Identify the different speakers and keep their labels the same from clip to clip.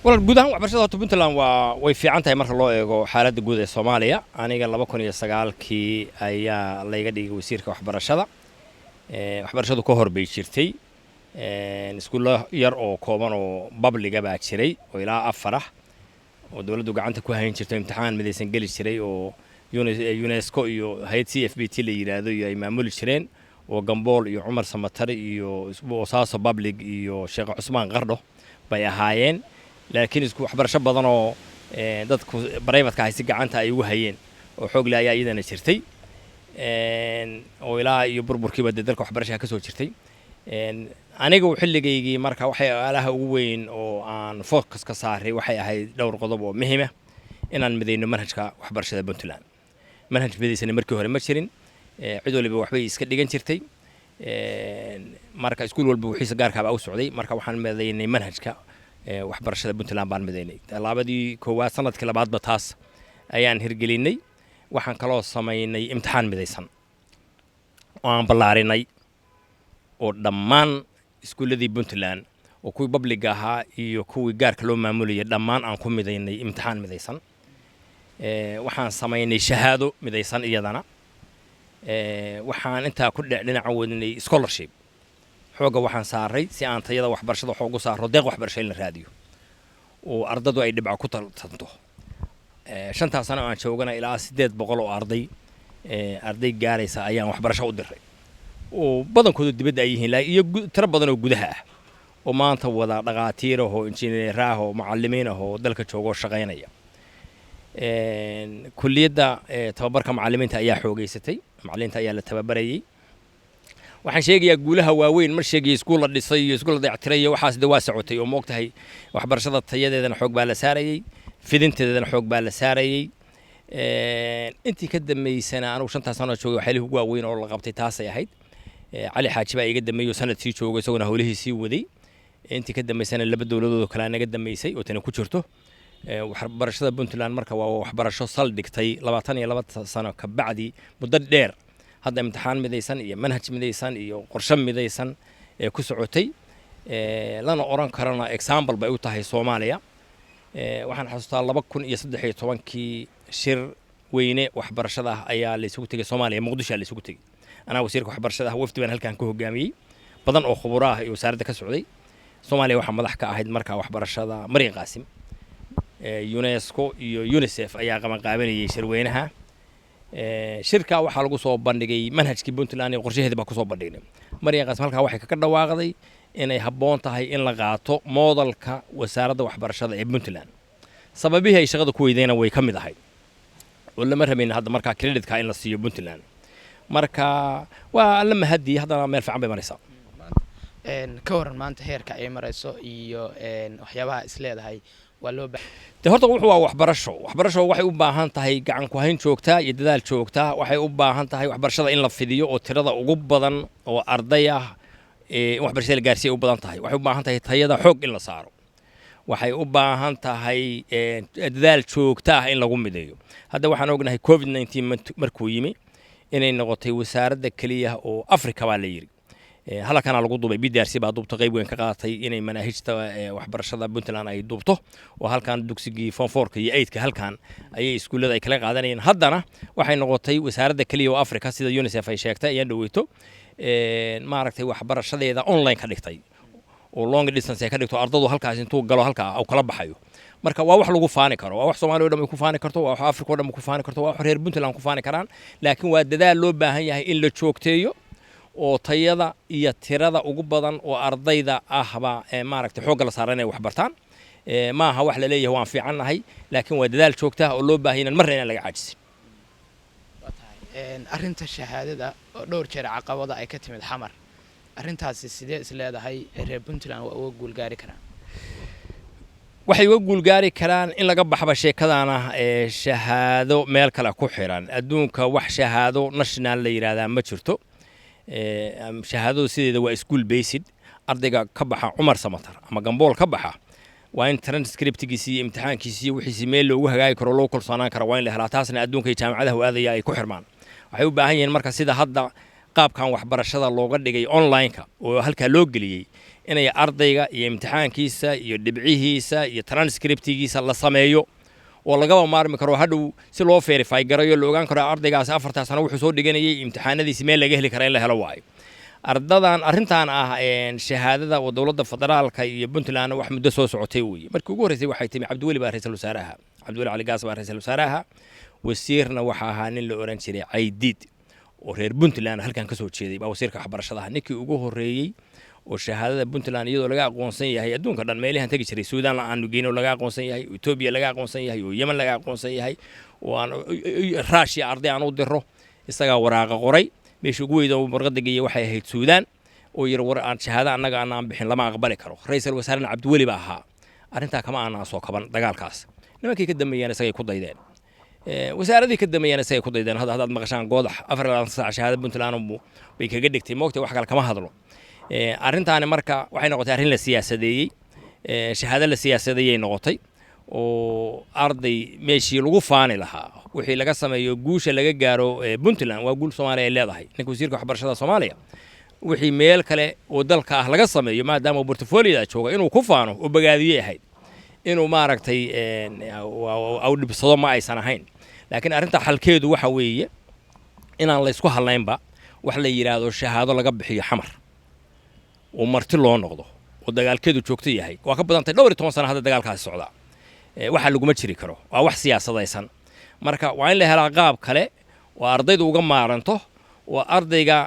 Speaker 1: wala guud ahaan waxbarashada horta Puntland way fiican tahay marka loo eego xaaladda guud ee Soomaaliya aniga 2009kii ayaa la iga dhigay wasiirka waxbarashada waxbarashadu ka horbay jirtay iskuulo yar oo kooban oo public baa jiray oo ilaa 4 oo dawladdu gacanta ku hayn jirtay imtixaan midaysan gali jiray oo UNESCO iyo hay'ad CFBT la yiraahdo ay maamuli jireen oo Gambool iyo Cumar Samatari iyo Boosaaso public iyo Sheekh Cusmaan Qardho bay ahaayeen laakiin isku waxbarasho badan oo dadku private-ka ay si gacanta ay ugu hayeen oo xoog la ayaa iyadana jirtay oo ilaa iyo burburkii bad dalka waxbarashada ka soo jirtay aniga xilligeygii marka waxay alaha ugu weyn oo aan focus ka saaray waxay ahayd dhowr qodob oo muhiim ah inaan mideyno manhajka waxbarashada Puntland manhaj midaysan markii hore ma jirin cid waliba waxbay iska dhigan jirtay marka iskuul walba wixii gaarka ah u socday marka waxaan mideynay manhajka waxbarashada Puntland baan mideynay talaabadii koowaad sanadkii labaadba taas ayaan hirgelinay waxaan kaloo sameynay imtixaan midaysan oo aan ballaarinay oo dhammaan iskuuladii Puntland oo kuwii public ahaa iyo kuwii gaarka loo maamulayay dhammaan aan ku mideynay imtixaan midaysan waxaan sameynay shahaado midaysan iyadana waxaan intaa ku dhinaca wadnay scholarship xooga waxaan saaray si aan tayada waxbarashada xoog u saaro deeq waxbarasho in la raadiyo oo ardadu ay dhibco ku taltanto shantaa sano aan joogana ilaa 800 oo arday gaaraysa ayaan waxbarasho u diray oo badankoodu dibadda ay yihiin iyo tiro badan oo gudaha ah oo maanta wada dhaqaatiir oo injineer ah oo macallimiin ah oo dalka joogo shaqeynaya kulliyadda tababarka macallimiinta ayaa xoogeysatay macallimiinta ayaa la tababarayay waxaan sheegayaa guulaha waaweyn mar sheegay iskuul la dhisay iyo iskuul la dayactiray waxaas waa socotay oo moogtahay waxbarashada tayadeedana xoog baa la saarayay fidinteedana xoog baa la saarayay intii ka dambeysana anigu 5 sano joogay waxa ugu waaweyn oo la qabtay taas ay ahayd cali xaaji baa iga dambeeyay sanadkii joogay isaguna hawlihiisii waday intii ka dambeysana laba dawladood kale naga dambeysay oo tan ku jirto waxbarashada Puntland marka waa waxbarasho sal dhigtay 22 sano ka bacdi muddo dheer hadda imtixaan midaysan iyo manhaj midaysan iyo qorshe midaysan ku socotay lana oran karana example bay u tahay Soomaaliya waxaan xasuustaa 2013kii shir weyne waxbarashada ayaa la isugu tagay Soomaaliya Muqdisho la isugu tagay ana wasiirka waxbarashada wafdi baan halkaan ku hogaamiyay badan oo khubaro ah iyo wasaaradda ka socday Soomaaliya waxa madax ka ahayd marka waxbarashada Mariin Qaasim UNESCO iyo UNICEF ayaa qabanqaabinayay shirweynaha shirka waxa lagu soo bandhigay manhajkii Puntland ee qorshaheeda ba ku soo bandhignay Mariin Qaasim halka waxay ka dhawaaqday inay habboon tahay in la qaato modelka wasaaradda waxbarashada ee Puntland sababihi ay shaqada ku weydayna way ka mid ahayd oo lama rabin hadda marka credit-ka in la siiyo Puntland marka waa alla mahadi hadda meel fiican bay maraysaa
Speaker 2: ka waran maanta heerka ay marayso iyo waxyaabaha isleedahay waa loo
Speaker 1: baahan horta wuxuu waa waxbarasho waxay u baahan tahay gacan ku hayn joogta iyo dadaal joogta waxay u baahan tahay waxbarashada in la fidiyo oo tirada ugu badan oo arday ah waxbarashada la gaarsiiyo u badan tahay waxay u baahan tahay tayada xoog in la saaro waxay u baahan tahay dadaal joogta ah in lagu mideeyo hadda waxaan ognahay COVID-19 markuu yimi inay noqotay wasaaradda kaliya oo Afrika baa la yiri halkan lagu duubay BDRC baa duubta qayb weyn ka qaatay inay manhajta waxbarashada Puntland ay duubto oo halkan dugsigii form 4 iyo 8 ka halkan ayay iskuulada ay kala qaadanayeen haddana waxay noqotay wasaaradda kaliya oo Afrika sida UNICEF ay sheegtay ayaan dhaweyto maaragtay waxbarashadeeda online ka dhigtay oo long distance ka dhigto ardadu halkaas intuu galo halka oo kala baxayo marka waa wax lagu faani karo waa wax Soomaaliya oo dhan ku faani karto waa wax Afrika oo dhan ku faani karto waa wax reer Puntland ku faani karaan laakiin waa dadaal loo baahan yahay in la joogteeyo oo tayada iyo tirada ugu badan oo ardayda ahba maaragtay xoog la saaranay wax bartaan ma aha wax la leeyahay waan fiicanahay laakiin waa dadaal joogta oo loo baahan yahay marna in laga caajisin
Speaker 2: arinta shahaadada oo dhowr jeer caqabada ay ka timid xamar arintaasi sidee isleedahay reer Puntland waa uga guulgaari karaan
Speaker 1: waxay uga guulgaari karaan in laga baxba sheekadana shahaado meel kale ku xiran adduunka wax shahaado national la yiraahdaa ma jirto shahaadadu sideeda waa school based ardayga ka baxa Cumar Samatar ama Gambool ka baxa waa in transcriptkiisa iyo imtixaankiisa iyo wixii meel loogu hagaagi karo loo kalsoonaan karo waa in la helaa taasna adduunka iyo jaamacadaha aadaya ay ku xirmaan waxay u baahan yihiin marka sida hadda qaabkan waxbarashada looga dhigay online-ka oo halkaa loo geliyey inay ardayga iyo imtixaankiisa iyo dhibcihiisa iyo transcriptigiisa la sameeyo oo lagaba maarmi karo hadhow si loo verify garayo la ogaan karo ardaygaas 4 sano wuxuu soo dhiganayay imtixaanadiisa meel laga heli karo in la helo waayo ardadan arrintan shahaadada oo dawladda federaalka iyo Puntland wax muddo soo socotay weeye markii ugu horeysay waxay timi Cabdiweli baa ra'iisul wasaaraha Cabdiweli Ali Gaas baa ra'iisul wasaaraha wasiirna waxa ahaa nin la oran jiray Caydiid oo reer Puntland halkan ka soo jeeday baa wasiirka waxbarashada ninkii ugu horeeyay oo shahaadada Puntland iyadoo laga aqoonsan yahay adduunka dhan meelahan tagi jiray Suudaan la aanu geeyno laga aqoonsan yahay Ethiopia laga aqoonsan yahay oo Yemen laga aqoonsan yahay oo aan Russia arday aan u diro isaga waraaqa qoray meesha ugu weyn oo warqad geeyay waxay ahayd Suudaan oo yar war aan shahaada annaga aan bixin lama aqbali karo ra'iisul wasaaraha Cabdiweli baa ahaa arrinta kama aan soo kaban dagaalkaas nimankii ka dambeeyeen isaga ku daydeen wasaaradii ka dambeeyeen isaga ku daydeen hadaad maqashaan goodax 4 saac shahaada Puntland bay kaga dhigtay moogtay wax kale kama hadlo arrintaani marka waxay noqotay arrin la siyaasadeeyay shahaada la siyaasadeeyay noqotay oo arday meeshii lagu faani lahaa wixii laga sameeyo guusha laga gaaro Puntland waa guul Soomaaliya ay leedahay ninka wasiirka waxbarashada Soomaaliya wixii meel kale oo dalka ah laga sameeyo maadaama portfolio jooga inuu ku faano oo bagaadiyay ahayd inuu maaragtay aw dhibsado ma aysan ahayn laakiin arrinta xalkeedu waxa weeye inaan la isku halaynba wax la yiraahdo shahaado laga bixiyo xamar oo marti loo noqdo oo dagaalkeedu joogto yahay waa ka badantay dhowr 10 sano hadda dagaalkaasi socda waxa lagu ma jiri karo waa wax siyaasadaysan marka waa in la helaa qaab kale oo ardaydu uga maaranto oo ardayga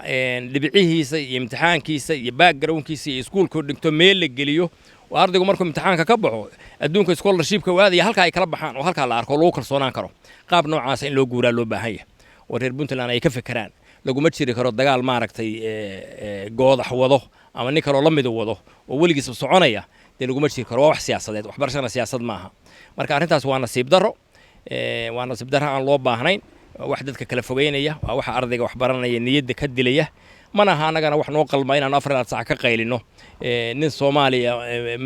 Speaker 1: dhibcihiisa iyo imtixaankiisa iyo backgroundkiisa iyo iskuulka dhigto meel la geliyo oo ardaygu markuu imtixaanka ka baxo adduunka scholarshipka waadiya halka ay kala baxaan oo halka la arko loo kalsoonaan karo qaab noocaas in loo guuraa loo baahan yahay oo reer Puntland ay ka fikiraan laguma jiri karo dagaal maaragtay goodax wado ama nin kale oo la mid wado oo weligiis soconaya dee laguma jiri karo wax siyaasadeed waxbarashada siyaasad maaha marka arrintaas waa nasiib darro aan loo baahnayn wax dadka kala fogeynaya waa waxa ardayga wax baranaya niyadda ka dilaya mana aha anagana wax noo qalma inaan 4 saac ka qaylino nin Soomaaliya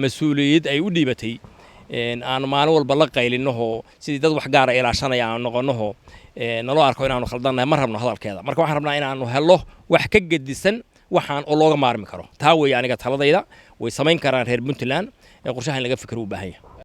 Speaker 1: mas'uuliyad ay u dhiibatay aan maalin walba la qaylino sidii dad wax gaar ah ilaashanaya aan noqono naloo arko inaanu khaldanahay ma rabno hadalkeeda marka waxaan rabnaa inaanu helo wax ka gedisan waxaan oo looga maarmi karo taa way aniga taladayda way samayn karaan reer Puntland qorshaha in laga fikiro u baahan yahay